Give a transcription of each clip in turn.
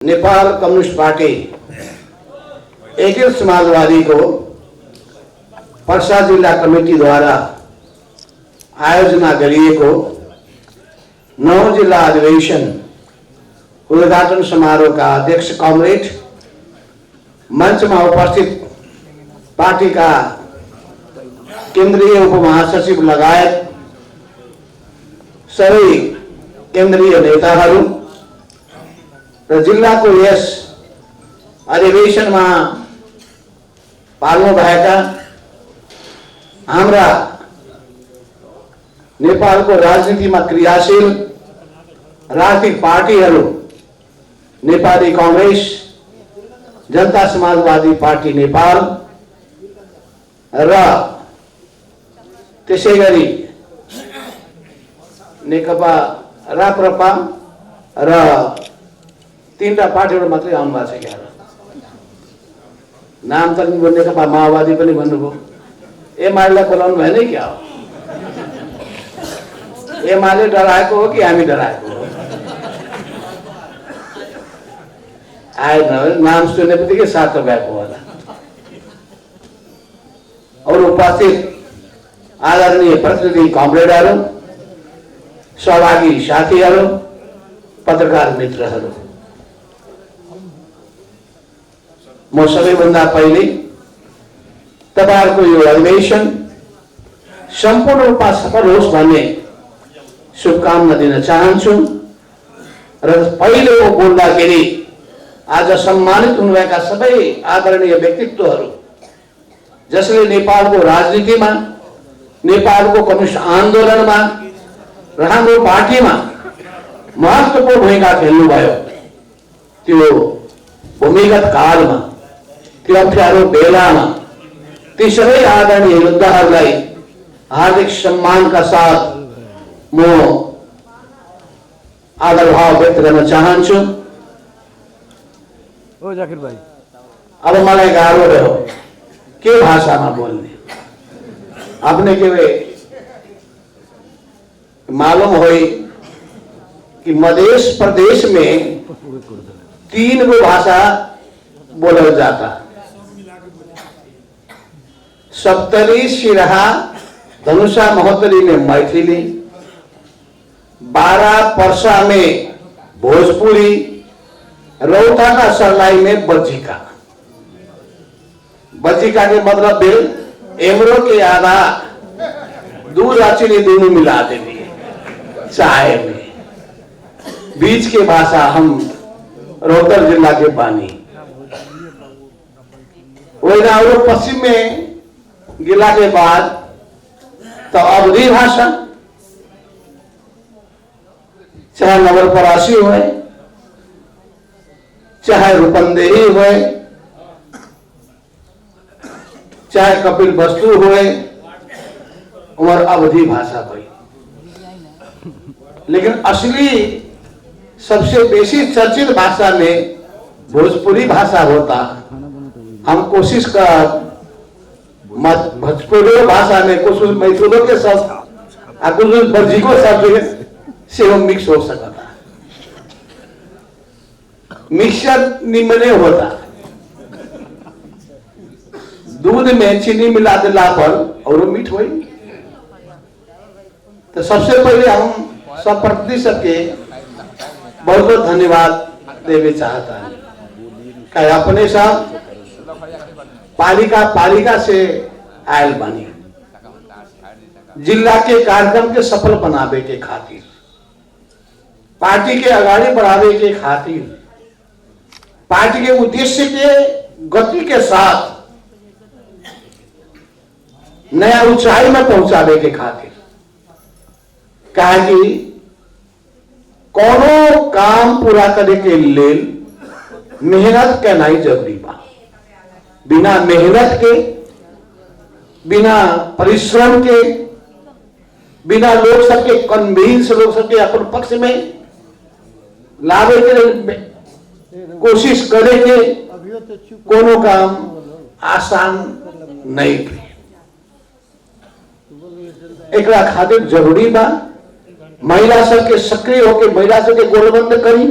Nepal communist party एकीकृत समाजवादी को पर्सा जिला कमेटी द्वारा आयोजना गरिएको 9 जिला अधिवेशन उद्घाटन समारोह का अध्यक्ष कमरेड मंच में उपस्थित पार्टी का केंद्रीय उपमहासचिव लगायत सबै केंद्रीय नेताहरू र जिल्लाको यस अधिवेशनमा पाल्नु भएका हाम्रा नेपालको राजनीतिमा क्रियाशील राजनीतिक पार्टीहरू नेपाली कांग्रेस, जनता समाजवादी पार्टी नेपाल र त्यसैगरी नेकपा राप्रपा र तीनटा पार्टीहरु मात्रै आउनु भएको छ। यहाँ नाम त नेकपा माओवादी पनि भन्नुभयो, एमालेलाई बोलाउनु भएन क्या हो? एमाले डराएको हो कि हामी डराएको हो? आएन, नाम सुन्ने बित्तिकै साथ गएको होला। और उपस्थित आदरणीय प्रतिनिधि कमरेडहरू, सहभागी साथीहरू, पत्रकार मित्रहरू, म सबैभन्दा पहिले तपाईहरुको यो अधिवेशन सम्पूर्ण रूपमा सफल होस् भन्ने शुभकामना दिन चाहन्छु। र पहिले बोल्दाखेरि आज सम्मानित हुनुभएका सबै आदरणीय व्यक्तित्वहरू जसले नेपालको राजनीतिमा, नेपालको कम्युनिस्ट आन्दोलनमा र हाम्रो पार्टीमा महत्त्वपूर्ण भूमिका खेल्नुभयो, त्यो भूमिगत कालमा, त्यो अप्ठ्यारो बेलामा ती सबै आदरणीय योद्धाहरूलाई हार्दिक सम्मानका साथ म आदर भाव व्यक्त गर्न चाहन्छु। ओ जाकिर भाइ, अब मलाई गाह्रो रह्यो के भाषामा बोल्ने। आपने के मालूम हो कि मध्य प्रदेश में 3 गो भाषा बोला जाता, सप्तरी, सिराहा, धनुषा महोत्तरी में मैथिली, 12 पर्सा में भोजपुरी, रौता का सर्लाई में बज्जिका। बज्जिका के मतलब बिल एमरो के आधा दूध और चीनी दोनों मिला देती है चाय में। बीच के भाषा हम रोहतक जिला के पानी, और पश्चिम में गिला के बाद तो अवधी भाषा, चाहे नवलपरासी हो, चाहे रूपंदेही हो, चाहे कपिल वस्तु हो, और अवधी भाषा हुई। लेकिन असली सबसे बेसी चर्चित भाषा में भोजपुरी भाषा होता। हम कोशिश कर भोजपुरी भाषा में कुछ मैथिलों के शब्द कुछ बर्जिको शब्द से वो मिक्स हो सकता, मिक्सर निम्न होता। दूध में चीनी मिला दिला पर और मीठ हुई। तो सबसे पहले हम सब प्रतिनिधि के बहुत बहुत धन्यवाद देवे चाहता है। क्या अपने साथ पालिका से आयल बनी जिला के कार्यक्रम के सफल बनावे के खातिर, पार्टी के आगे बढ़ावे के खातिर, पार्टी के उद्देश्य के गति के साथ नया ऊंचाई में पहुंचावे के खातिर। कहा कि कोनो काम पूरा करे के लिए मेहनत करना ही जरूरी बा। बिना मेहनत के, बिना परिश्रम के, बिना लोग सबके कन्विंस, लोग सबके अपन पक्ष में लावे के कोशिश करे के कोनो काम आसान नहीं। एक खातिर जरूरी बा महिला सब के सक्रिय होकर महिला सब के गोलबंद करी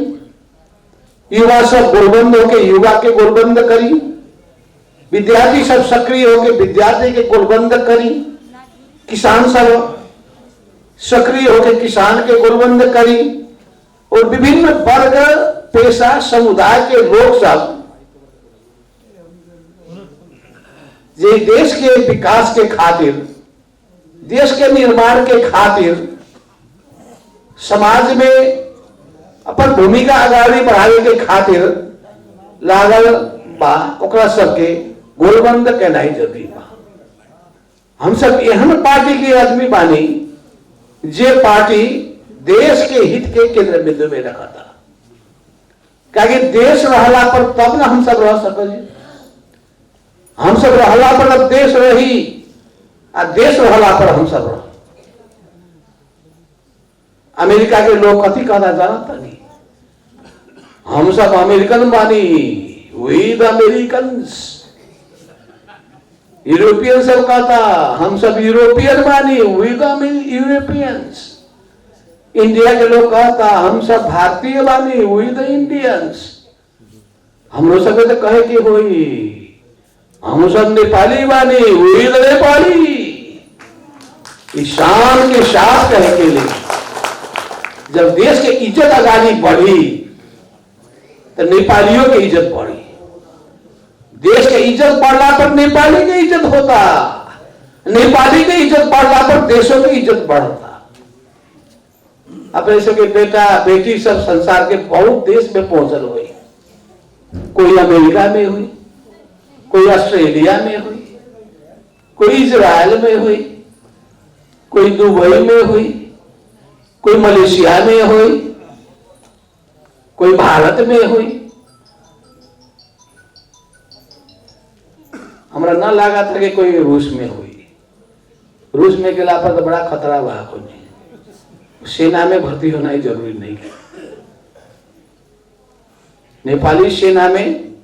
युवा सब गोलबंद होके युवा के गोलबंद करी, विद्यार्थी सब सक्रिय होके विद्यार्थी के गोलबंद करी, किसान सब सक्रिय होकर किसान के गोलबंद करी, और विभिन्न वर्ग पेशा समुदाय के लोग सब ये देश के विकास के खातिर, देश के निर्माण के खातिर, समाज में अपन भूमिका आगाड़ी बढ़ावे के खातिर लागल बा, ओकरा सबके गोलबंद कहनाई जरूरी बा। हम सब एहन पार्टी के आदमी बानी जे पार्टी देश के हित के केंद्र बिंदु में रखा था, क्योंकि देश रहला पर तब ना हम सब रह सके। हम सब रहला पर अब देश रही, आ देश रहला पर हम सब रह। अमेरिका के लोग कथी कहना जानता नहीं, हम सब अमेरिकन बानी, वी द अमेरिकन्स। यूरोपियन सब कहता हम सब यूरोपियन बानी, वी द यूरोपियंस। इंडिया के लोग कहता हम सब भारतीय बानी, वी द इंडियंस। हम लोग सब तो कहे कि होई हम सब नेपाली बानी, वी द नेपाली। ईशान के साथ कहे के लिए जब देश के इज्जत आजादी बढ़ी तो नेपालियों की इज्जत बढ़ी। देश के इज्जत बढ़ला पर नेपाली की इज्जत होता, नेपाली की इज्जत बढ़ला पर देशों की इज्जत बढ़ता। अपने सबके बेटा बेटी सब संसार के बहुत देश में पहुंचल हुई, कोई अमेरिका में हुई, कोई ऑस्ट्रेलिया में हुई, कोई इजराइल में हुई, कोई दुबई में हुई, कोई मलेशिया में हुई, कोई भारत में हुई। हमरा ना लगा था कि कोई रूस में हुई। रूस में के लापर तो बड़ा खतरा बा, कोई सेना में भर्ती होना ही जरूरी नहीं है। नेपाली सेना में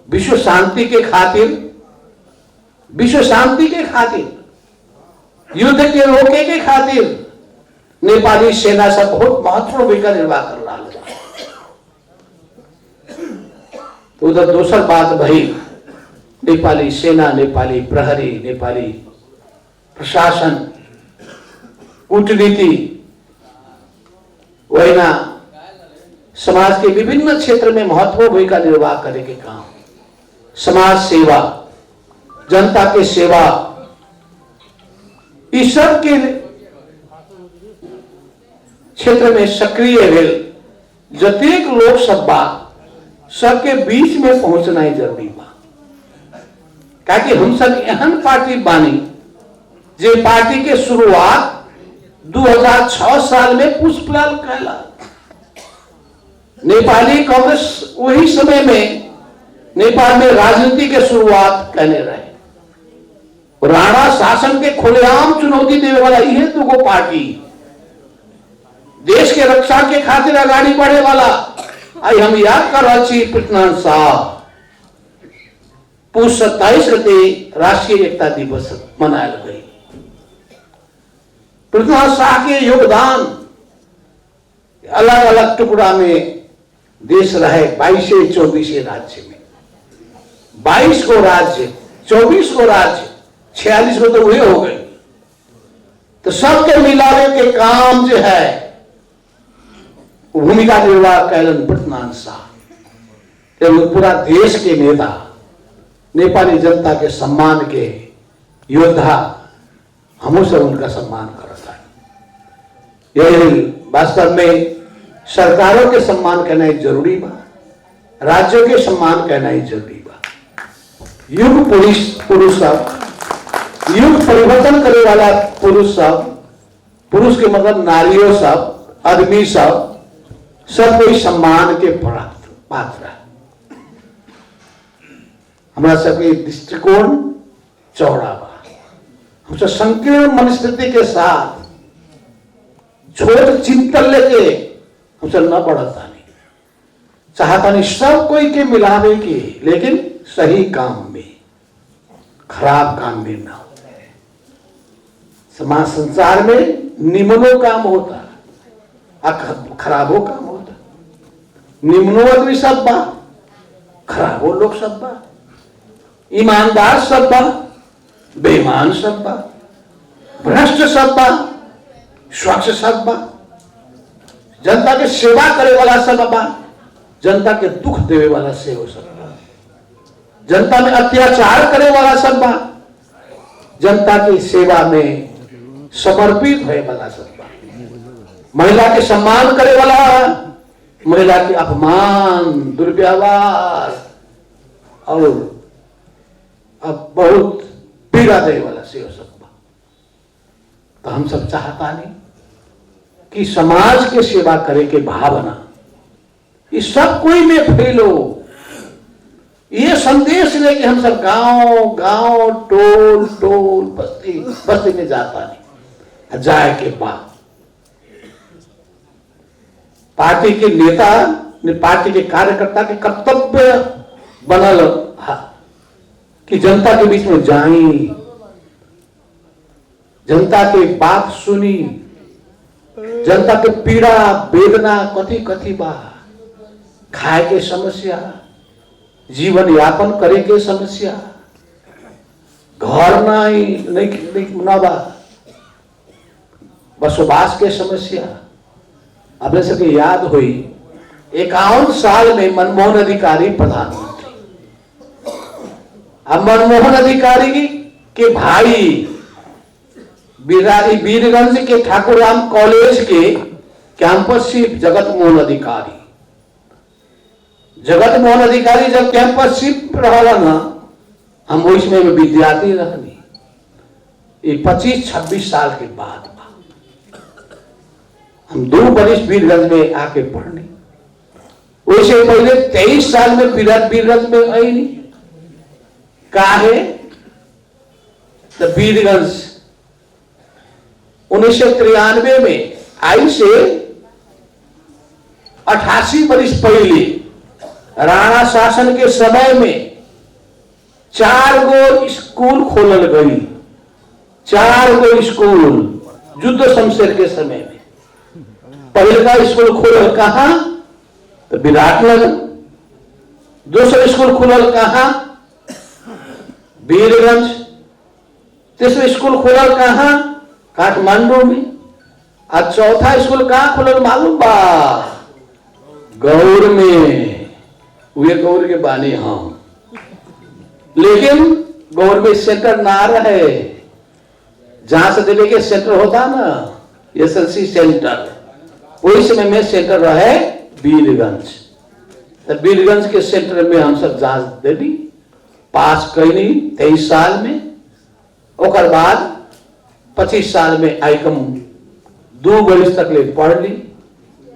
विश्व शांति के खातिर, विश्व शांति के खातिर, युद्ध के रोके के खातिर नेपाली सेना सब बहुत महत्वपूर्ण भूमिका निर्वाह कर रहा है। तो उधर दूसर बात भाई, नेपाली सेना, नेपाली प्रहरी, नेपाली प्रशासन, कूटनीति, वहीना समाज के विभिन्न क्षेत्र में महत्वपूर्ण भूमिका निर्वाह करने के काम, समाज सेवा, जनता के सेवा, इस सब के क्षेत्र में सक्रिय भेल जतेक लोग सब बा सबके बीच में पहुंचना ही जरूरी बा। क्योंकि हम सब एहन पार्टी बानी जे पार्टी के शुरुआत 2006 साल में पुष्पलाल कहला। नेपाली कांग्रेस वही समय में नेपाल में राजनीति के शुरुआत कहने रहे। राणा शासन के खुलेआम चुनौती देने वाला यह दुगो पार्टी, देश के रक्षा के खातिर आगाड़ी बढ़े वाला। आई हम याद कर रहा छी पृथ्वीनारायण साहब पुष 27 गते राष्ट्रीय एकता दिवस मनायल गई। पृथ्वीनारायण शाह के योगदान, अलग अलग टुकड़ा में देश रहे, 22-24 राज्य में, 22 को राज्य, 24 को राज्य, 46 को तो हुए हो गए। तो सबके मिलावे के काम जो है भूमिका निर्वाह कैलन पृथ्वीनारायण शाह। पूरा देश के नेता, नेपाली जनता के सम्मान के योद्धा, हम सब उनका सम्मान करता है। यही वास्तव में सरकारों के सम्मान कहना ही जरूरी बा, राज्यों के सम्मान कहना ही जरूरी बा। युग पुरुष सब, युग परिवर्तन करने वाला पुरुष सब, पुरुष के मतलब नारियों सब, आदमी सब कोई सम्मान के पात्र है। हमारा सबके दृष्टिकोण चौड़ा बा। हम सब संकीर्ण मनस्थिति के साथ छोट चिंतन लेके हम सब न बढ़ता नहीं चाहता, नहीं सब कोई के मिलावे के, लेकिन सही काम में, खराब काम में ना हो। समाज संसार में निमनो काम होता, खराबो काम होता। निम्नवत भी सब बा, खराबो लोग सब बा, ईमानदार सब बा, बेईमान सब बा, भ्रष्ट सब बा, स्वच्छ सब बा, जनता के सेवा करे वाला सब बा, जनता के दुख देवे वाला सेवा सब बा, जनता में अत्याचार करे वाला सब बा, जनता की सेवा में समर्पित होए वाला सब बा, महिला के सम्मान करे वाला, महिला के अपमान, दुर्व्यवहार और अब बहुत पीड़ा दे वाला सेवा सब बा। तो हम सब चाहता नहीं कि समाज के सेवा करे के भावना इस सब कोई में फैलो। ये संदेश लेके हम सब गांव गांव, टोल टोल, बस्ती बस्ती में जाता नहीं। जाए के बाद पार्टी के नेता ने, पार्टी के कार्यकर्ता के कर्तव्य बनल कि जनता के बीच में जाई, जनता के बात सुनी, जनता के पीड़ा वेदना कथी कथी बा, खाए के समस्या, जीवन यापन करे के समस्या, घर नहीं ना बा, बसोबास के समस्या। अपने सबके याद हुई 51 साल में मनमोहन अधिकारी प्रधानमंत्री, अब मनमोहन अधिकारी के भाई वीरगंज के ठाकुर राम कॉलेज के कैंपस चीफ जगत मोहन अधिकारी, जगत मोहन अधिकारी जब कैंपस चीफ रहा ना, हम वो इसमें विद्यार्थी रहनी, ये 25-26 साल के बाद हम 2 बरिस वीरगंज में आके पढ़ने, वैसे पहले 23 साल में वीरगंज में आई नहीं। काहे तो वीरगंज 1993 में आई से 88 बरिस पहले राणा शासन के समय में 4 गो स्कूल खोलल गई, 4 गो स्कूल युद्ध शमशेर के समय में। पहले का स्कूल खोलल कहां तो विराटनगर, दूसरा स्कूल खोलल कहां वीरगंज, तीसरा स्कूल खोलल कहां काठमांडू में, और चौथा स्कूल कहां खोलल मालूम बा गौर में। वे गौर के बानी हम, लेकिन गौर में सेंटर ना रहे, जहां से दिल्ली के सेंटर होता ना एसएलसी सेंटर, वही समय में सेंटर रहे वीरगंज। तो वीरगंज के सेंटर में हम सब जांच देनी, पास कैनी 23 साल में, ओकर बाद 25 साल में आईकम 2 बरिस तक ले पढ़ ली।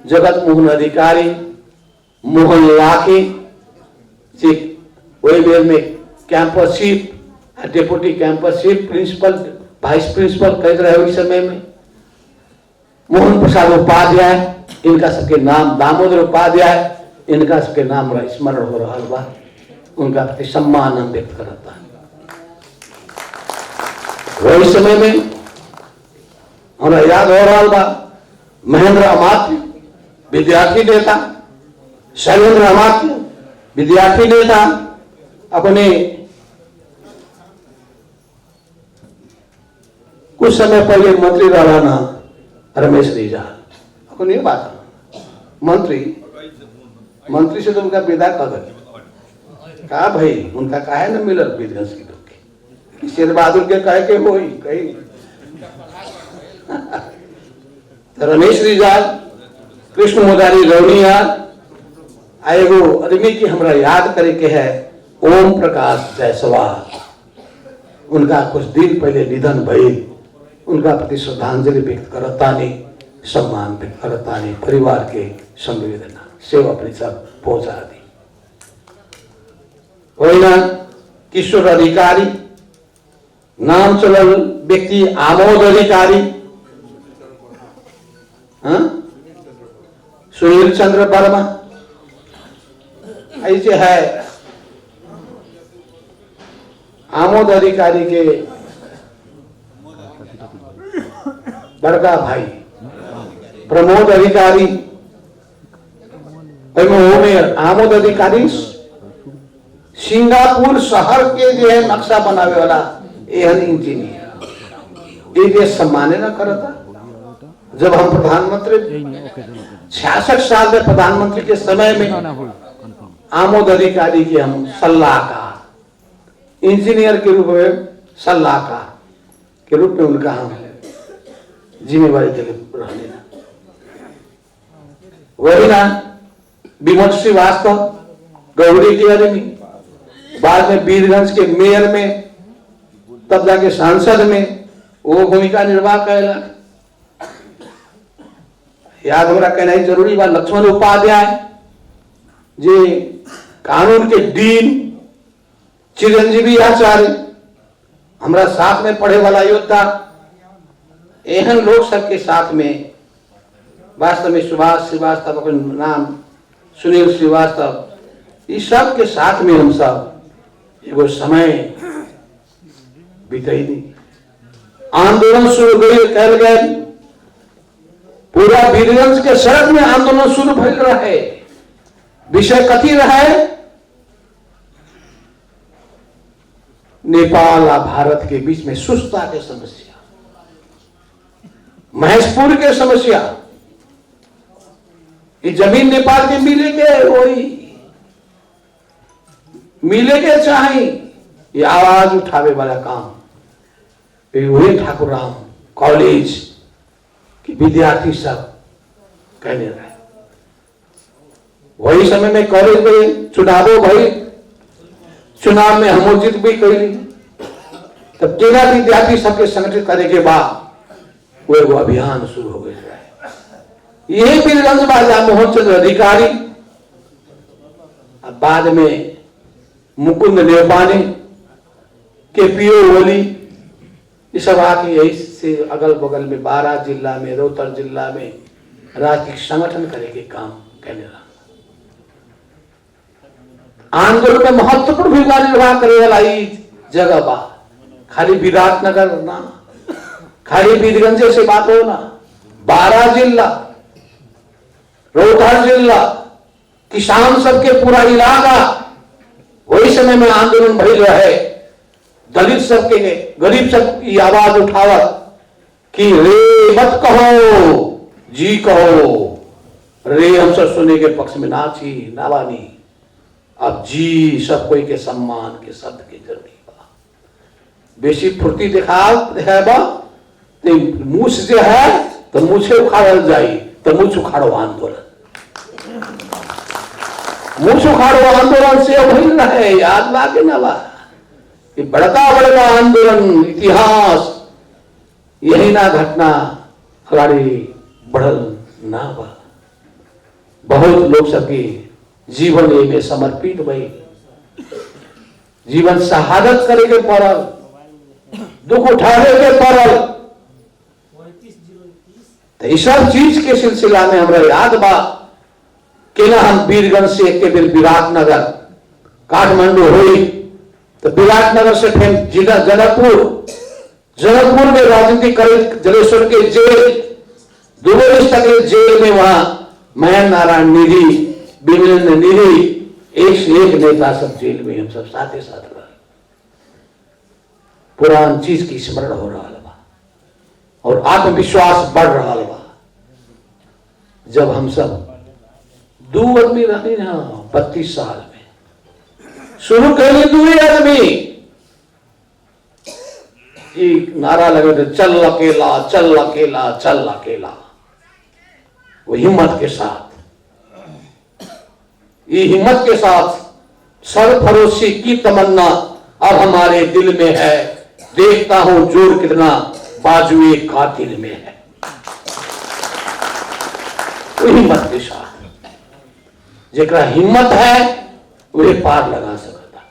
जगत मोहन अधिकारी, मोहन लाखे वही बेर में campus chief, deputy campus chief, principal, vice principal कह रहे उस समय में। मोहन प्रसाद उपाध्याय, इनका सबके नाम, दामोदर उपाध्याय, इनका सबके नाम स्मरण हो रहा बा, उनका प्रति सम्मान हम व्यक्त करता है। वही समय में हमारा याद हो रहा बा महेंद्र अमात्य विद्यार्थी नेता, शैलेंद्र अमात्य विद्यार्थी नेता, अपने कुछ समय पहले मंत्री रहा ना रमेश रिजाल, आपको नहीं बात, मंत्री से तो उनका विदा कर दे, कहा भाई उनका काहे न मिलल वीरगंज के लोग के, शेर बहादुर के कहे के होई कहीं तो रमेश रिजाल, कृष्ण मुरारी रौनियाल, एगो आदमी की हमरा याद करे के है ओम प्रकाश जायसवाल, उनका कुछ दिन पहले निधन भइल, उनका प्रति श्रद्धांजलि व्यक्त करतानी, सम्मान व्यक्त करतानी, परिवार के संवेदना सेवा अपनी सब पहुंचा दी। वही किशोर अधिकारी, नाम चलल व्यक्ति आमोद अधिकारी, सुनील चंद्र वर्मा, ऐसे है आमोद अधिकारी के बड़का भाई प्रमोद अधिकारी, में आमोद अधिकारी सिंगापुर शहर के जो है नक्शा बनावे वाला एहन इंजीनियर ये देश सम्माने न करता। जब हम प्रधानमंत्री 66 साल में प्रधानमंत्री के समय में आमोद अधिकारी की हम सलाहकार इंजीनियर के रूप में सलाहकार के रूप में उनका हम जिम्मेवारी के लिए रहने ना वही ना विमल श्रीवास्तव गौरी के आदमी बाद में वीरगंज के मेयर में तब जाके सांसद में वो भूमिका निर्वाह करेला। याद हमरा कहना ही जरूरी बा लक्ष्मण उपाध्याय जे कानून के डीन चिरंजीवी आचार्य हमरा साथ में पढ़े वाला योद्धा एहन लोग सबके साथ में वास्तव में सुभाष श्रीवास्तव अपने नाम सुनील श्रीवास्तव इस सब के साथ में हम सब एगो समय बीतैली आंदोलन शुरू कल गए पूरा वीरगंज के सड़क में आंदोलन शुरू भइल रहे। विषय कथी रहे नेपाल और भारत के बीच में सुस्ता के समस्या महेशपुर के समस्या ये जमीन नेपाल के मिले के वही मिले के चाहे ये आवाज उठावे वाला काम वही ठाकुराम कॉलेज के विद्यार्थी सब कहने रहे। वही समय में कॉलेज में चुनावों भाई चुनाव में हम जीत भी कैली तब 13 विद्यार्थी सबके संगठित करने के बाद वो अभियान शुरू हो गया। यही वीरगंज बाजा मोहन चंद्र अधिकारी बाद में मुकुंद नेपानी के पीओ ओली ये सब आके यही से अगल बगल में 12 जिला में रोहतक जिला में राजनीतिक संगठन करेंगे काम कहने लगा। आंदोलन में महत्वपूर्ण भूमिका निर्वाह करे वाला जगह बा खाली विराटनगर ना खाली वीरगंज से बात हो ना 12 जिला रोहतक जिला किसान सबके पूरा इलाका वही समय में आंदोलन भइल रहे। दलित सबके गरीब सब की आवाज उठावत कि रे मत कहो जी कहो रे हम सब सुने के पक्ष में ना छी नावानी अब जी सब कोई के सम्मान के शब्द के जरूरी बा बेसी फुर्ती दिखाबा तो मूछ जो है तो मूछे उखाड़ल जाई तो मूछ उखाड़ो आंदोलन मूछ उखाड़ो आंदोलन से भइल रहे याद लागे ना बा बड़का बड़का आंदोलन इतिहास यही ना घटना हमारी बढ़ल ना बा बहुत लोग सबके जीवन में समर्पित भई जीवन शहादत करे के पड़ल दुख उठावे के पड़ल तो इस सब चीज के सिलसिला में हमरा याद बा कि ना हम वीरगंज से एक बेर विराटनगर काठमांडू हुई तो विराटनगर से फिर जिला जनकपुर में राजनीति करे जलेश्वर के जेल 2 वर्ष तक जेल में वहां महेंद्र नारायण निधि विमलेंद्र निधि एक से एक नेता सब जेल में हम सब साथ रहे पुरान चीज की स्मरण हो रहा बा और आत्मविश्वास बढ़ रहा बा जब हम सब 2 आदमी रहते ना 32 साल में शुरू कर दूरी आदमी एक नारा लगे थे चल अकेला चल अकेला चल अकेला वो हिम्मत के साथ ये हिम्मत के साथ सरफरोशी की तमन्ना अब हमारे दिल में है देखता हूं जोर कितना बाजुए कातिल में है वो हिम्मत के साथ जेकरा हिम्मत है वही पार लगा सकता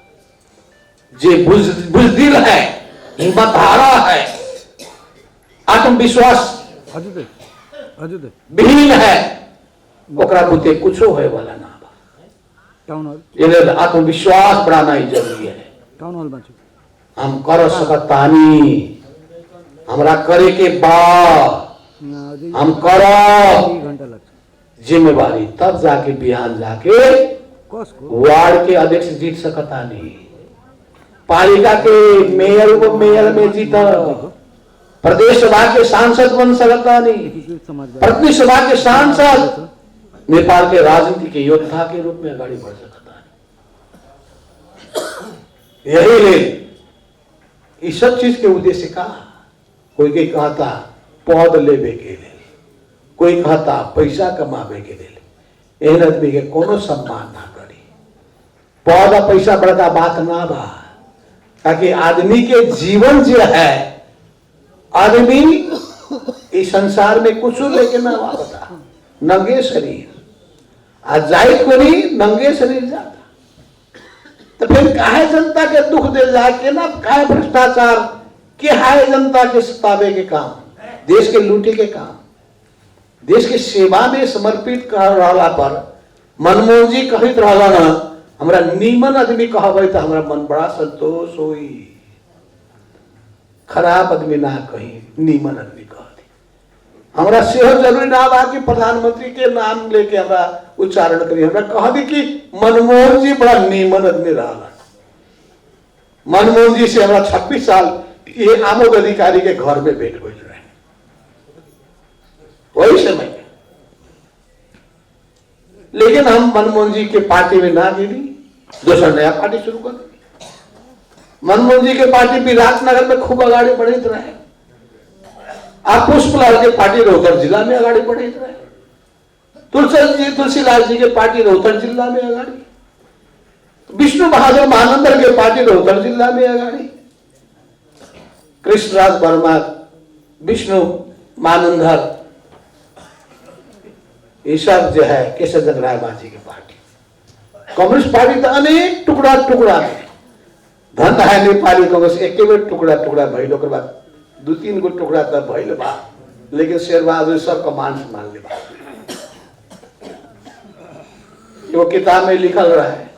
जे बुजदिल है हिम्मत हारा है आत्मविश्वास विहीन है ओकरा बुते कुछ होए वाला ना बा आत्मविश्वास बढ़ाना ही जरूरी है। हम कर सकतानी हमरा करे के बा हम करो जिम्मेवारी तब जाके बिहान जाके वार्ड के अध्यक्ष जीत सकता नहीं, पालिका के मेयर को मेयर में जीता, प्रदेश सभा के सांसद बन सकता नहीं, प्रतिनिधि सभा के सांसद नेपाल के राजनीति के योद्धा के रूप में आगे बढ़ सकता है। यही ले इस सब चीज के उद्देश्य का कोई के कहता पद लेवे के लिए, कोई कहता पैसा कमावे के लिए, एहन आदमी के कोनो सम्मान ना करी। पद और पैसा बड़का बात ना बा, ताकि आदमी के जीवन जो है, आदमी इस संसार में कुछ लेके ना वापता, नंगे शरीर आज जाए को नहीं, नंगे शरीर जाता। तो फिर काहे जनता के दुख दे जाए के ना, काहे भ्रष्टाचार के हाय जनता के सतावे के काम, देश के लूटे के काम, देश के सेवा में समर्पित कर रहा पर मनमोहन जी कहित रहा ना, हमरा नीमन आदमी कहबे तो हमरा मन बड़ा संतोष होई, खराब आदमी ना कही, नीमन आदमी कह दी। हमरा सेहो जरूरी ना बा कि प्रधानमंत्री के नाम लेके हमरा उच्चारण करी, हमरा कह दी कि मनमोहन जी बड़ा नीमन आदमी रहा। मनमोहन जी से हमरा 26 साल ये आमोद अधिकारी के घर में भेंट हो रहे, वही समय में। लेकिन हम मनमोहन जी के पार्टी में ना गिरी, दूसरा नया पार्टी शुरू कर दी। मनमोहन जी के पार्टी विराटनगर में खूब आगे बढ़ित रहे, आप पुष्पलाल के पार्टी रोहतक जिला में आगे बढ़ित रहे, तुलसीलाल जी के पार्टी रोहतक जिला में आगे, विष्णु बहादुर महानंदर के पार्टी रोहतक जिला में आगे, कृष्णराज वर्मा, विष्णु महानंदर, ये सब जो है केशव राय माझी की पार्टी। कांग्रेस पार्टी तो अनेक टुकड़ा टुकड़ा है, धन है नेपाली कांग्रेस एक बेर टुकड़ा टुकड़ा भइल, ओकर बाद 2-3 गो टुकड़ा तब भइल बा, लेकिन शेरबहादुर सब का मान सम्मान ले बा। वो किताब में लिखल रहा है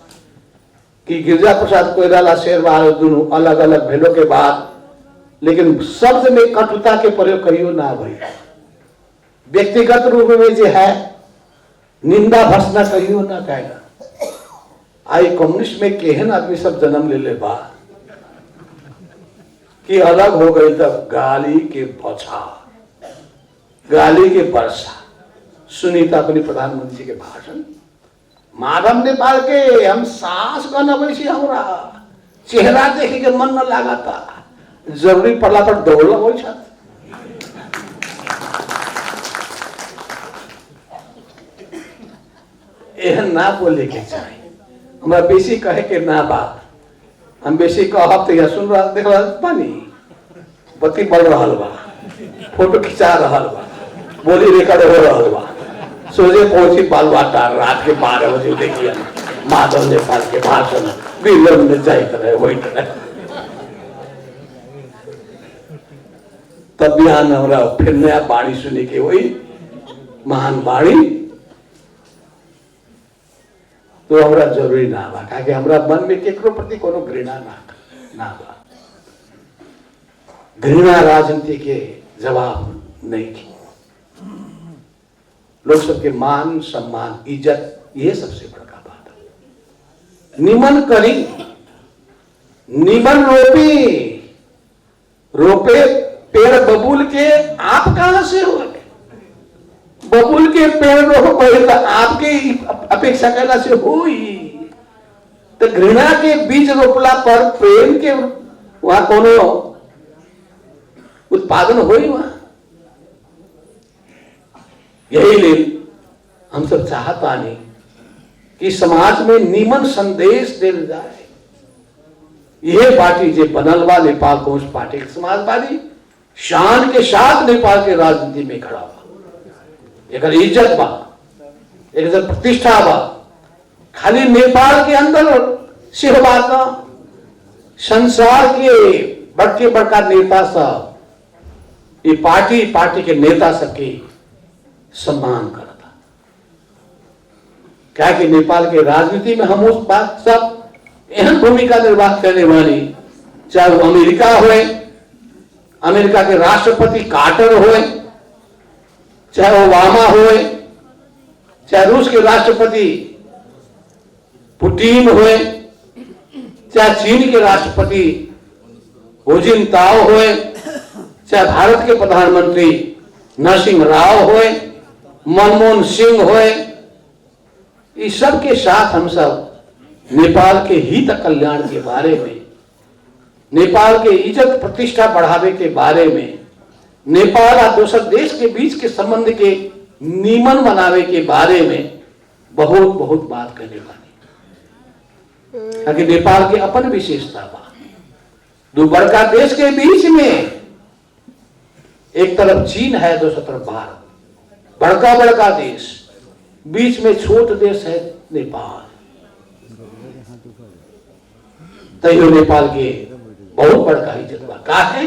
कि गिरिजा प्रसाद कोइराला शेरबहादुर दोनों अलग अलग भेलो के बाद, लेकिन शब्द में कटुता के प्रयोग करियो ना भई, व्यक्तिगत रूप में जो है निंदा भर्सना कहियो ना कहेगा। आई कम्युनिस्ट में केहन आदमी सब जन्म ले ले बा कि अलग हो गई, तब गाली के बौछार, गाली के वर्षा। सुनीता अपनी प्रधानमंत्री के भाषण, माधव नेपाल के हम सांस गन वैसी हमरा चेहरा देखे के मन न लगाता, जरूरी पड़ला पर दौड़ लगो छत। एहन ना बोले के चाहिए, हमरा बेसी कहे के ना बात, हम बेसी कहब तो यह सुन रहा देख रहा पानी बत्ती बढ़ रहा बा, फोटो खिंचा रहा बा, बोली रिकॉर्ड हो रहा बा, सोचे पहुंची बालवाटार रात के 12 बजे देखिए माधव नेपाल के भाषण विलन में जाइत रहे वही तरह। तब बिहान हमरा फिर नया बाणी सुने के वही महान बाणी, तो हमरा जरूरी ना बा, कि हमरा मन में केकरो प्रति कोनो घृणा ना बा। घृणा राजनीति के जवाब नहीं थी। लोग सबके मान सम्मान इज्जत ये सबसे बड़का बात है। निमन करी, निमन रोपे पेड़ बबूल के आप कहां से हो? बबूल के पेड़ रोप तो आपके अपेक्षा करना से हुई, तो घृणा के बीज रोपला पर प्रेम के वहां कोनो उत्पादन होई वहां। यही ले हम सब चाहता नहीं कि समाज में निमन संदेश दिल जाए। यह पार्टी जो बनल बा नेपाल कांग्रेस पार्टी समाजवादी शान के साथ नेपाल के राजनीति में खड़ा बा, एक इज्जत बा, एक प्रतिष्ठा बा। खाली नेपाल के अंदर से बात ना, संसार के बड़के बड़का नेता सब ये पार्टी के नेता सबके सम्मान करता। क्या कि नेपाल के राजनीति में हम उस बात सब एहन भूमिका निर्वाह करने वाली, चाहे वो अमेरिका होए, अमेरिका के राष्ट्रपति कार्टर होए, चाहे ओबामा होए, चाहे रूस के राष्ट्रपति पुतिन हुए, चाहे चीन के राष्ट्रपति हुजिनताओ हुए, चाहे भारत के प्रधानमंत्री नरसिंह राव हुए, मनमोहन सिंह हुए, इस सब के साथ हम सब नेपाल के हित कल्याण के बारे में, नेपाल के इज्जत प्रतिष्ठा बढ़ावे के बारे में, नेपाल और दूसरे देश के बीच के संबंध के नियमन बनावे के बारे में बहुत बहुत बात करने वाली। ताकि नेपाल की अपन विशेषता बा, दो बड़का देश के बीच में एक तरफ चीन है, दूसरी तरफ भारत, बड़का बड़का देश, बीच में छोट देश है नेपाल। तैयो नेपाल के बहुत बड़का इज्जत बा। का है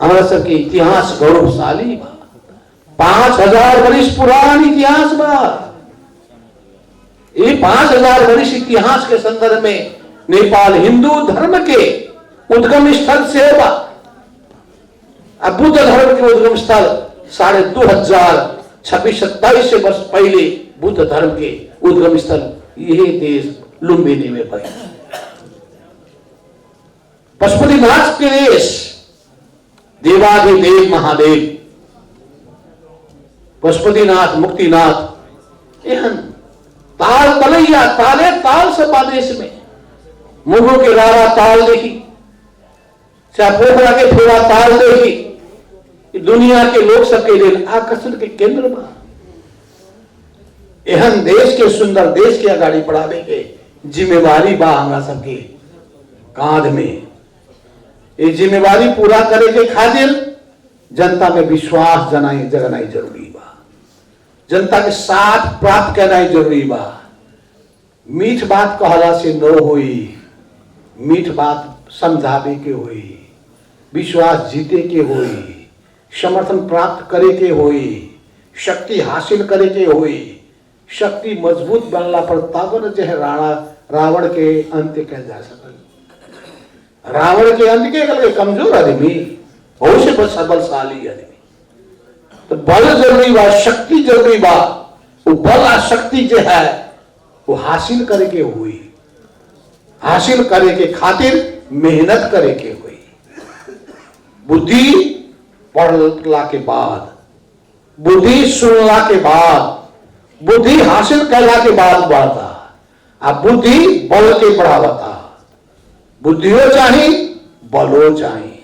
हमारा सबके इतिहास गौरवशाली बा, 5000 वर्ष पुरान इतिहास बा। ये 5000 वर्ष इतिहास के संदर्भ में नेपाल हिंदू धर्म के उद्गम स्थल से बा। अब बुद्ध धर्म के उद्गम स्थल 2526-27 वर्ष पहले बुद्ध धर्म के उद्गम स्थल यही देश लुम्बिनी में पाए। पशुपतिनाथ के देश, देवाधिदेव महादेव पशुपतिनाथ मुक्तिनाथ एहन ताल तलैया ताले ताल सब देश में मुगलों के रारा ताल देखी, चाहे पोखरा के थोड़ा ताल देखी, दुनिया के लोग सबके लिए आकर्षण के केंद्र बा। एहन देश के सुंदर देश के आगाड़ी बढ़ावे के जिम्मेवारी बा हमरा सबके कांध में। ये जिम्मेवारी पूरा करे के खातिर जनता में विश्वास जगाना जरूरी बा, जनता के साथ प्राप्त करना जरूरी बा। मीठ बात कहला से न होई, मीठ बात समझावे के होई, विश्वास जीते के होई, समर्थन प्राप्त करे के होई, शक्ति हासिल करे के होई। शक्ति मजबूत बनला पर तब जो है रावण के अंत्य कह जा सकल। रावण के अंत के करके कमजोर आदमी बहुत से बलशाली आदमी, तो बल जरूरी बा, शक्ति जरूरी बा। वो बल और शक्ति जो है वो हासिल करे के हुई, हासिल करे के खातिर मेहनत करे के हुई। बुद्धि पढ़ला के बाद, बुद्धि सुनला के बाद, बुद्धि हासिल करला के बाद बढ़ता, अब बुद्धि बल के बढ़ावता। बुद्धियो चाहिए, बलो चाहिए।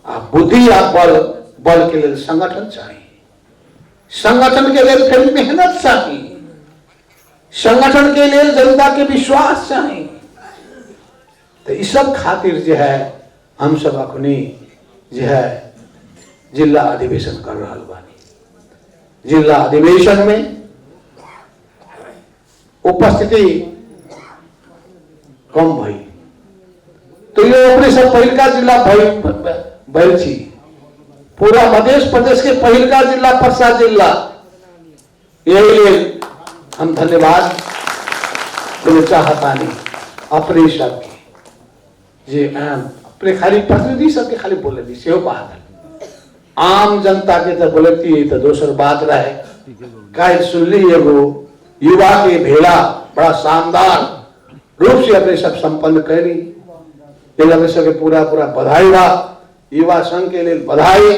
आप बुद्धि आप बल के लिए संगठन चाहिए, संगठन के लिए फिर मेहनत चाहिए, संगठन के लिए जनता के विश्वास चाहिए। तो इस सब खातिर जो है हम सब अपनी जो है जिला अधिवेशन कर रहा बानी। जिला अधिवेशन में उपस्थिति कम भई, तो ये अपने सब पहिलका जिला भइल छी। पूरा मध्य प्रदेश के पहिलका जिला परसा जिला। यही लिए हम धन्यवाद चाहता नहीं अपने सबके जे अपने खाली प्रतिनिधि सबके खाली बोले दी से बात है। आम जनता के तो बोलती तो दोसर बात रहे। कल सुनली एगो युवा के भेड़ा बड़ा शानदार रूप से अपने सब संपन्न करी। सबके पूरा पूरा बधाई बा, युवा संघ के लिए बधाई।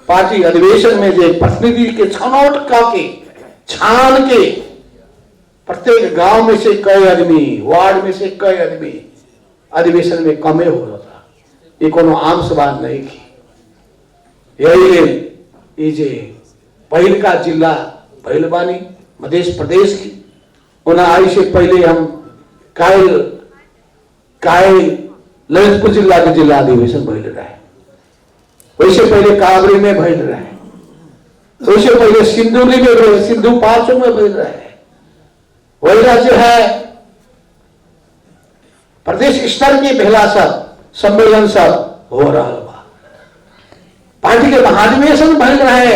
पार्टी अधिवेशन में जो प्रतिनिधि के छनौट करके छान के प्रत्येक गांव में से कई आदमी, वार्ड में से कई आदमी अधिवेशन में कमे हो रहा था। ये कोनो आम सभा नहीं थी। यही जे पहल का जिला पहलवानी मध्य प्रदेश की उन्हें आई से पहले हम कायल ललितपुर जिला के जिला अधिवेशन भइल रहे, वैसे पहले काबरी में भइल रहे, वैसे पहले सिंधुली में सिंधु पार्श्व में भइल रहे। वही जो है प्रदेश स्तर के पहला सब सम्मेलन सब हो रहा बा। पार्टी के महाधिवेशन भइल रहे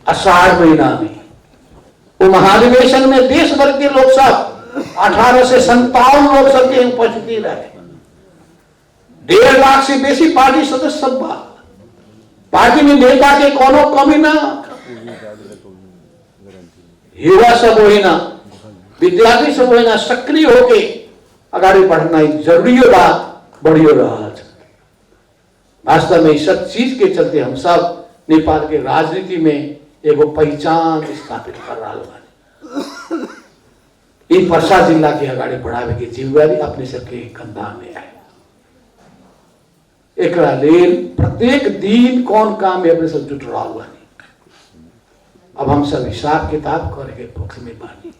आषाढ़ महीना में। वो महाधिवेशन में देश भर के लोग सब 18 से 57 लोग सबके उपस्थिति रहे। 1.5 लाख से बेसी पार्टी सदस्य सब बा। पार्टी में नेता के कोनो कमी ना युवा सब हो ना, विद्यार्थी सब हो ना, सक्रिय होके अगाडि बढ़ना जरूरी बा, बढ़ियो रहा। वास्तव में इस सब चीज के चलते हम सब नेपाल के राजनीति में एगो पहचान स्थापित कर रहा है। इन पर्सा जिला के अगाडि बढ़ावे की जिम्मेवारी अपने सबके कंधा में है। एकरा लेल प्रत्येक दिन कौन काम में अपने सब जुट रहा हुआ नहीं। अब हम सब हिसाब किताब करके पक्ष में बानी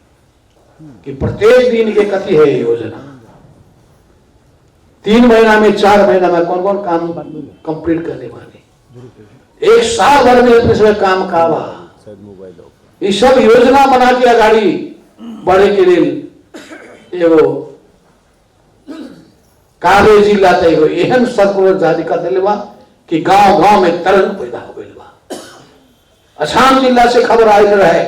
कि प्रत्येक दिन के कथी है योजना, 3 महीना में 4 महीना में कौन कौन काम कंप्लीट करने वाले, 1 साल भर में अपने सब काम का ये सब योजना बना के अगाडि बढ़े के लिए एगो कार्य जिला एगो एहन सर्कुलर जारी कर दिले बा कि गांव गांव में तरंग पैदा हो गई बा। असम जिला से खबर आई रहे,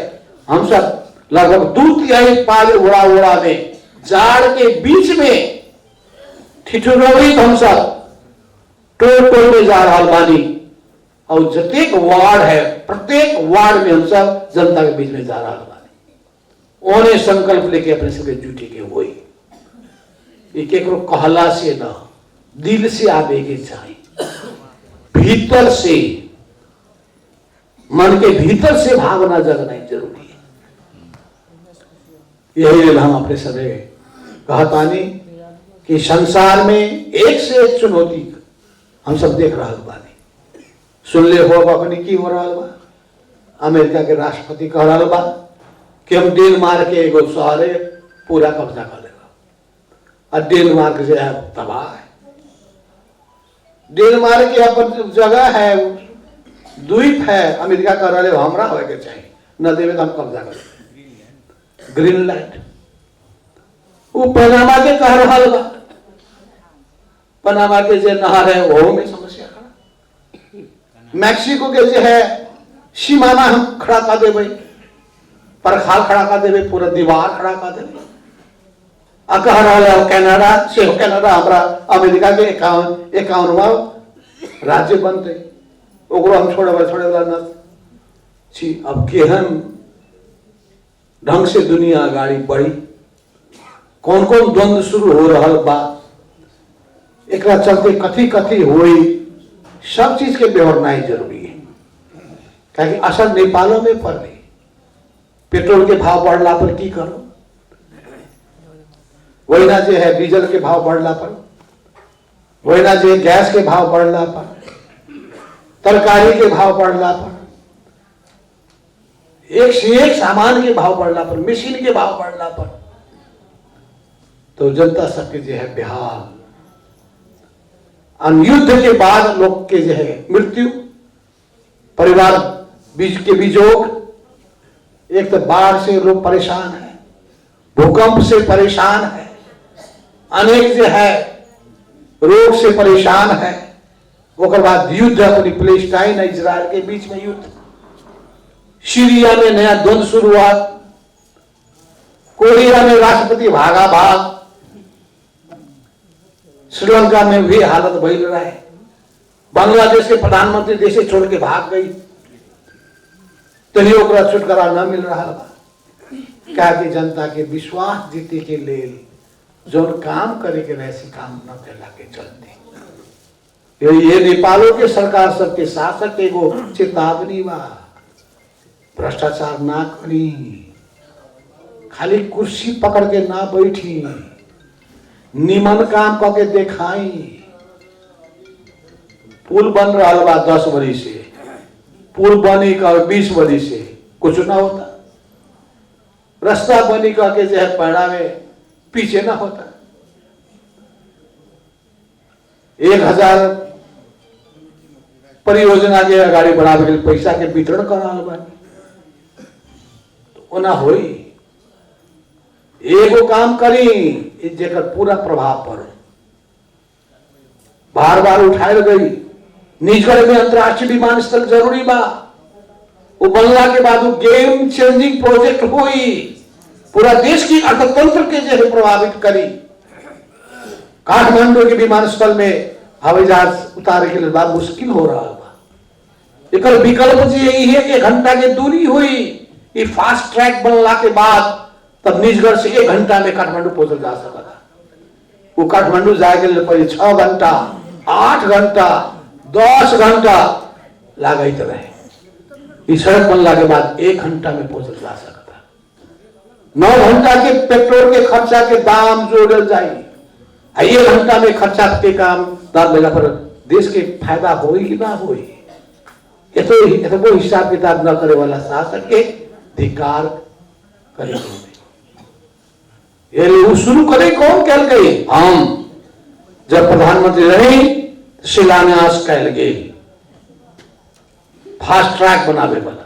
हम सब लगभग 2/3 पाल उड़ा में जाड़ के बीच में ठिठुरवित हम सब टोल में जा रहा बानी और जतेक वार्ड है प्रत्येक वार्ड में हम सब जनता के बीच में जा रहा बानी। ओने संकल्प लेके अपने सबके जुटे के हुई एक कहला से न, दिल से आवे के चाहिए, भीतर से, मन के भीतर से भावना जगना जरूरी है। यही हम अपने सबे कहतानी कि संसार में एक से एक चुनौती हम सब देख रहा बानी। सुन ले हो अपनी की हो रहा बा, अमेरिका के राष्ट्रपति कह रहा बा कि हम डेनमार्क के एगो शहर पूरा कब्जा कर लेगा, और डेनमार्क जो है तबाह है। डेनमार्क के अपन जगह है, द्वीप है, अमेरिका कह रहा हमरा हो के चाहिए, न देवे तो हम कब्जा कर। ग्रीनलैंड वो पनामा के कह रहा बा, पनामा के जो नहर है वो में समस्या खड़ा, मैक्सिको के जो है सीमा हम खड़ा कर देवे, परखाल खड़ा कर देवे, पूरा दीवार खड़ा कर देवे। कह रहा कनाडा से, कनाडा हमारा अमेरिका के 51वां राज्य बनते, हम छोड़े वाला न छी। अब केहन ढंग से दुनिया आगाड़ी बढ़ी, कौन कौन द्वंद्व शुरू हो रहा बा, एकरा चलते कथी कथी हुई, सब चीज के बेहरना ही जरूरी है। क्योंकि असर नेपालों में पड़ रही, पेट्रोल के भाव बढ़ला पर की करो, वही ना जो है डीजल के भाव बढ़ला पर, वही ना जो गैस के भाव बढ़ला पर, तरकारी के भाव बढ़ला पर, एक से एक सामान के भाव बढ़ला पर, मशीन के भाव बढ़ला पर, तो जनता सबके जो है बेहाल। युद्ध के बाद लोग के जो है मृत्यु, परिवार बीच के बीजोग, एक तो बाढ़ से लोग परेशान है, भूकंप से परेशान है, अनेक जो है रोग से परेशान है। उसके बाद युद्ध अपनी पैलेस्टाइन इजराइल के बीच में युद्ध, सीरिया में नया द्वंद्व शुरू हुआ, कोरिया में राष्ट्रपति भागा भाग, श्रीलंका में भी हालत बदल रहा है, बांग्लादेश के प्रधानमंत्री देश छोड़ के भाग गई, तभी ओकरा छुटकारा न मिल रहा बा। क्या कि जनता के विश्वास जीते के लिए जो काम करे के वैसे काम न कैला के चलते ये नेपालों के सरकार सबके शासक एगो चेतावनी बा, भ्रष्टाचार ना करी, खाली कुर्सी पकड़ के ना बैठी, निमन काम करके देखाई। पुल बन रहा बा 10 बरी से, पुल बनी का 20 बरी से कुछ ना होता, रास्ता बनी करके जो है पैड़ा में पीछे ना होता। 1000 परियोजना के आगाड़ी बढ़ावे के पैसा के वितरण करा तो ना होई। एगो काम करी जेकर पूरा प्रभाव पड़े, बार बार उठाए गई। निजगढ़ में अंतर्राष्ट्रीय विमानस्थल जरूरी बा, वो बनला के बाद वो गेम चेंजिंग प्रोजेक्ट हुई, पूरा देश की अर्थतंत्र के जो प्रभावित करी। काठमांडू के विमानस्थल में हवाई जहाज उतारे के लिए मुश्किल हो रहा बा। एक विकल्प यही है कि 1 घंटा की दूरी हुई, ये फास्ट ट्रैक बनला के बाद तब निजगढ़ से 1 घंटा में काठमांडू पहुंचल जा सकता। वो काठमांडू जाए के लिए पहले 6 घंटा, 8 घंटा, 10 घंटा लागत रहे। इस सड़क बनला के बाद 1 घंटा में पहुंचल जा सकता। 9 घंटा के पेट्रोल के खर्चा के दाम जोड़ल जाए, 1 घंटा में खर्चा के काम दाम देला पर देश के फायदा होई कि ना होई, ये तो वो हिसाब किताब न करे वाला शासक के धिकार करे। ये शुरू करे कौन कल गई? हम जब प्रधानमंत्री रहे शिलान्यास कल गई फास्ट ट्रैक बनावे वाला,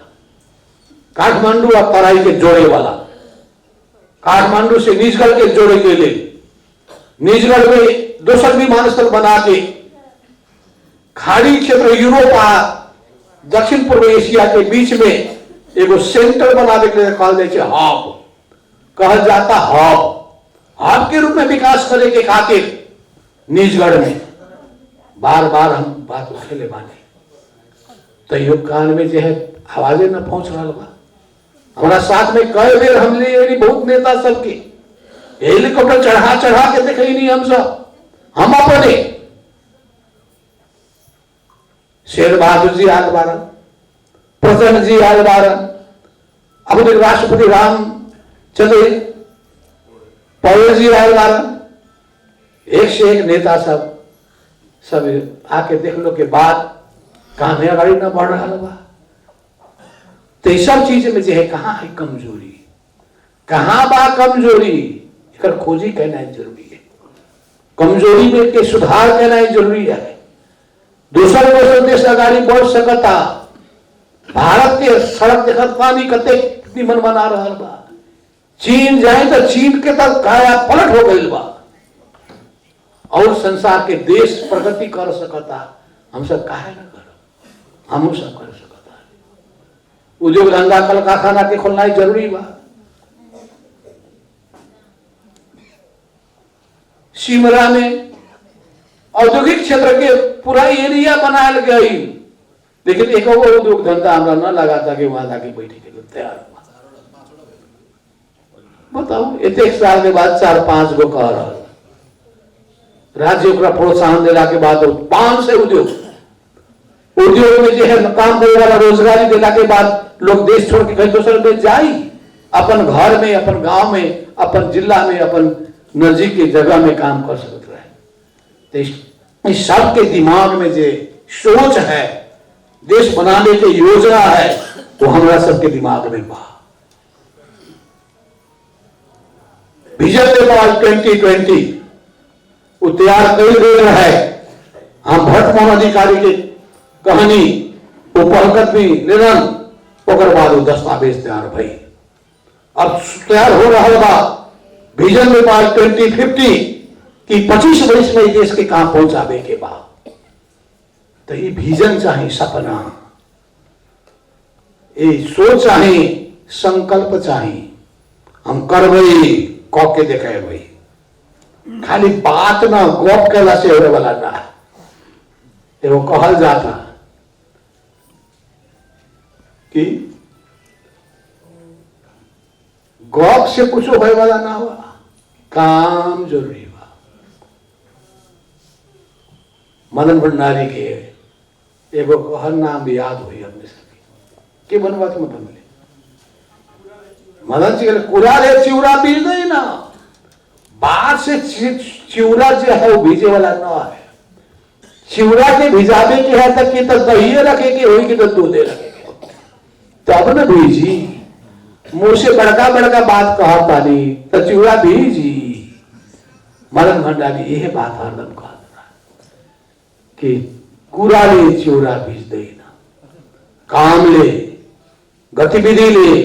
काठमांडू और तराई के जोड़े वाला, काठमांडू से निजगढ़ के जोड़े के लिए निजगढ़ में दूसरा विमानस्थल बना के खाड़ी क्षेत्र यूरोप दक्षिण पूर्व एशिया के बीच में एगो सेंटर बनावे के लिए कहल जाए हब, कहल जाता हब के रूप में विकास करे के खातिर निजगढ़ में बार बार हम बात उठेले बानी, तैयो कान में जो है आवाजें न पहुंच रहा बा। हमारा साथ में कई बेर हमने बहुत नेता सबके हेलीकॉप्टर चढ़ा के देखे नहीं हम सब, हम अपने शेर बहादुर जी आग बारन, प्रसन्न जी आग बारन, अपने राष्ट्रपति रामचंद्र पौल जी आग बारन, एक से एक नेता सब आके देख लो के बाद काम है गाड़ी ना बढ़ रहा बा। तो ये सब चीज में जो है कहाँ है कमजोरी, कहाँ बा कमजोरी, एक खोजी कहना जरूरी है। कमजोरी में के सुधार कहना जरूरी है। दूसरे देश अगाड़ी बढ़ सकता, भारत के सड़क देखत पानी कते निमन बना रहा बा, चीन जाए तो चीन के तक काया पलट हो गई बा, और संसार के देश प्रगति कर सकता, हम सब काहे ना करो, हम सब कर सकता। उद्योग धंधा कल कारखाना के खोलना जरूरी बा। शिमला में औद्योगिक क्षेत्र के पूरा एरिया बनाया गई, लेकिन एक उद्योग धंधा हमारा न लगा था कि वहां जाके बैठे के लिए तैयार हुआ। बताओ एक साल के बाद 4-5 गो कह रहा, राज्य को प्रोत्साहन देला के बाद 5 से उद्योग में जो है काम करे वाला रोजगारी देला के बाद लोग देश छोड़ के कहीं दूसरे देश जाई, अपन घर में, अपन गांव में, अपन जिला में, अपन नजदीक की जगह में काम कर सकते रहे। तो इस सबके दिमाग में जो सोच है, देश बनाने की योजना है, वो हमारा सबके दिमाग में बा। विजन नेपाल 2020 वो तैयार कर गए है। हम भट्ट मोहन अधिकारी के कहानी वो पढ़कर भी निरन ओकर बाद वो दस्तावेज तैयार भई, अब तैयार हो रहा बा विजन नेपाल 2050 कि 25 वर्ष में देश के काम पहुंचावे के बाद। तो ये विजन चाहे, सपना, ये सोच चाहे, संकल्प चाहे, हम करबई कौ के देखे भाई, खाली बात ना गप कैला से होने वाला ना। वो कहल जाता कि गप से कुछ होने वाला ना हुआ, काम जरूरी बा। मदन भंडारी के एगो कहल नाम याद हुई अपने सबके के बनवात में बनले मदन जी कुरा रे चिवड़ा बीज नहीं ना, बाहर से चिवड़ा जो है वो भीजे वाला ना है। चिवड़ा के भिजावे के है तक कि तो दही रखे के होई कि तो दूधे रखे के, तब न भीजी। मुंह से बड़का बड़का बात कहा पानी तो चिवड़ा भीजी। मदन भंडारी यह बात हरदम कहा कि कुरा ले चिवड़ा भीज देना, काम ले, गतिविधि ले,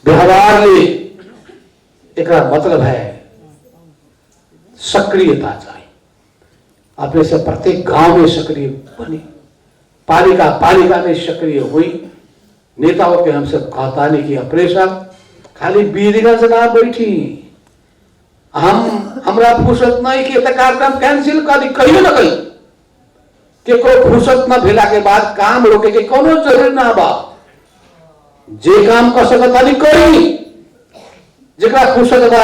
व्यवहार ले। एक मतलब है सक्रियता चाहिए। अपने से प्रत्येक गांव में सक्रिय बनी, पालिका में सक्रिय हुई। नेताओं के हमसे कहता नहीं कि प्रेशर खाली बीदिगा से ना बैठी, हमरा फुर्सत नहीं कि कार्यक्रम कैंसिल कर दी, कहियो ना कही केकरो फुर्सत न भेला के बाद काम रोके के कोनो जरूरी ना बा। जे काम कर सकता नहीं करी, जरा खुश सकता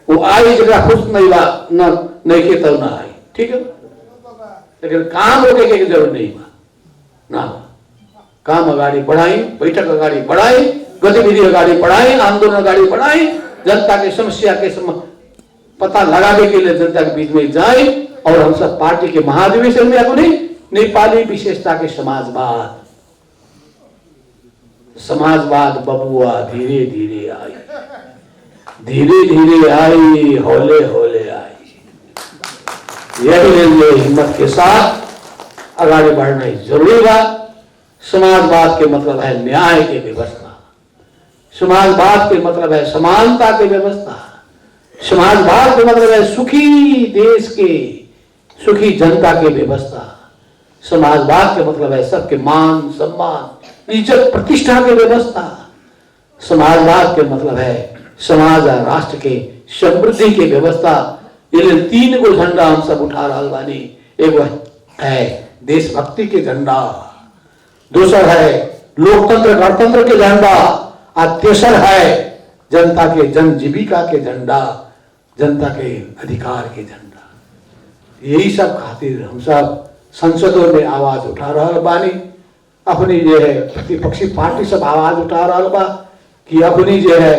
वो आई, जरा खुश नहीं बा नहीं के तब ना आई, ठीक है। लेकिन काम रोके के जरूरत नहीं बा ना, काम अगाड़ी बढ़ाई, बैठक अगाड़ी बढ़ाई, गतिविधि अगाड़ी बढ़ाई, आंदोलन अगाड़ी बढ़ाई, जनता की समस्या के पता लगाने के लिए जनता के बीच में जाए। और हम सब पार्टी के महाधिवेशन में अपनी नेपाली विशेषता के समाजवाद बबुआ धीरे धीरे आई, धीरे धीरे आई, हौले हौले आई। यही हिम्मत के साथ आगे बढ़ना जरूरी बा। समाजवाद के मतलब है न्याय के व्यवस्था, समाजवाद के मतलब है समानता के व्यवस्था, समाजवाद के मतलब है सुखी देश के, सुखी जनता की व्यवस्था। समाजवाद के मतलब है सबके मान सम्मान इज्जत प्रतिष्ठा की व्यवस्था। समाजवाद के मतलब है समाज और राष्ट्र के समृद्धि की व्यवस्था। ये तीन को झंडा हम सब उठा रहा बानी। एक है देशभक्ति के झंडा, दूसरा है लोकतंत्र गणतंत्र के झंडा, और तीसरा है जनता के जन जीविका के झंडा, जनता के अधिकार के झंडा। यही सब खातिर हम सब संसदों में आवाज उठा रहा बानी। अपनी जो है प्रतिपक्षी पार्टी सब आवाज उठा रहा बा कि अपनी जो है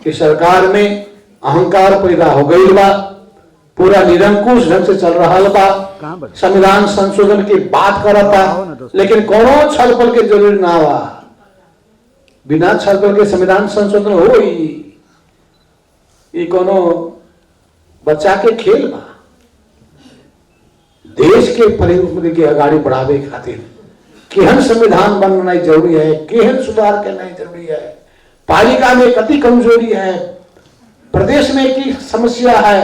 कि सरकार में अहंकार पैदा हो गई बा, पूरा निरंकुश ढंग से चल रहा बा, संविधान संशोधन की बात करता, लेकिन कोनो छलफल के जरूरी ना बा। बिना छलफल के संविधान संशोधन हो ये कोनो बच्चा के खेल बा। देश के परिवर्तन के आगाड़ी बढ़ावे खातिर केहन संविधान बनना जरूरी है, केहन सुधार करना जरूरी है, पालिका में कति कमजोरी है, प्रदेश में की समस्या है,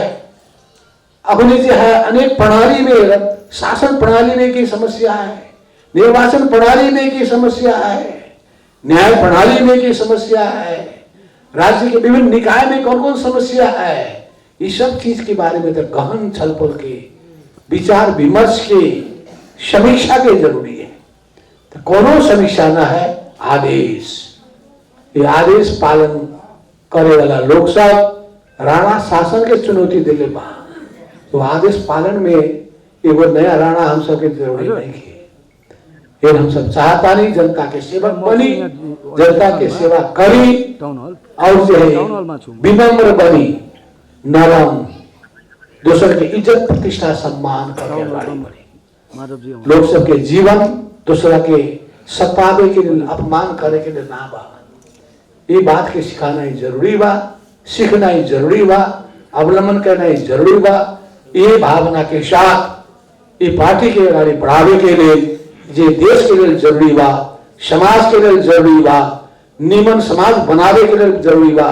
अपनी जो है अनेक प्रणाली में, शासन प्रणाली में की समस्या है, निर्वाचन प्रणाली में की समस्या है, न्याय प्रणाली में की समस्या है, राज्य के विभिन्न निकाय में कौन कौन समस्या है। इस सब चीज के बारे में तो गहन छलफल के विचार विमर्श के समीक्षा के जरूरी है। तो कोनो समीक्षा न है आदेश, ये आदेश पालन करे वाला लोग सब राणा शासन के चुनौती दिले बा। तो आदेश पालन में एगो नया राणा हम सब के जरूरी नहीं है। फिर हम सब चाहता नहीं जनता के सेवक बनी, जनता के सेवा करी, और जो है विनम्र बनी, नरम, दूसरे की इज्जत प्रतिष्ठा सम्मान करके आगे बढ़ी। लोग सबके जीवन दूसरा के सतावे के लिए, अपमान करे के लिए ना बा। ये बात के सिखाना ही जरूरी बा, सीखना ही जरूरी बा, अवलंबन करना ही जरूरी बा। ये भावना के साथ ये पार्टी के आगे बढ़ावे के लिए, जे देश के लिए जरूरी बा, समाज के लिए जरूरी बा, निमन समाज बनावे के लिए जरूरी बा,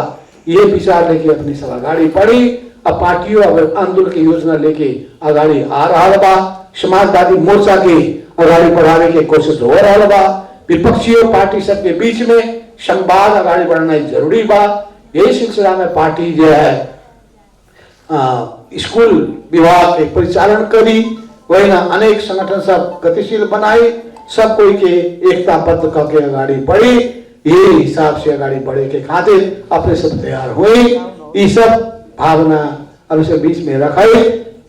ये विचार लेके अपनी सब आगाड़ी बढ़ी। अब पार्टियों अगर आंदोलन की योजना लेके आगाड़ी आ रहा बा, समाजवादी मोर्चा के आगाड़ी बढ़ावे के कोशिश हो रहा बा, विपक्षियों पार्टी सबके बीच में संवाद आगाड़ी बढ़ना जरूरी बा। यही सिलसिला में पार्टी जो है स्कूल विभाग के परिचालन करी, वही ना अनेक संगठन सब गतिशील बनाए, सब कोई के एकताबद्ध करके आगाड़ी बढ़ी। ये हिसाब से आगाड़ी बढ़े के खातिर अपने सब तैयार हुए। ये सब भावना अब से बीच में रखाई।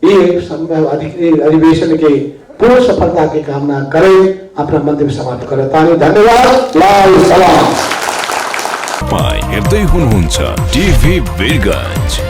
ये अधिवेशन के पूर्ण सफलता की कामना करें। अपना मंतव्य समाप्त करता नहीं। धन्यवाद। लाल सलाम। हेर्दै हुनुहुन्छ टिभी वीरगंज।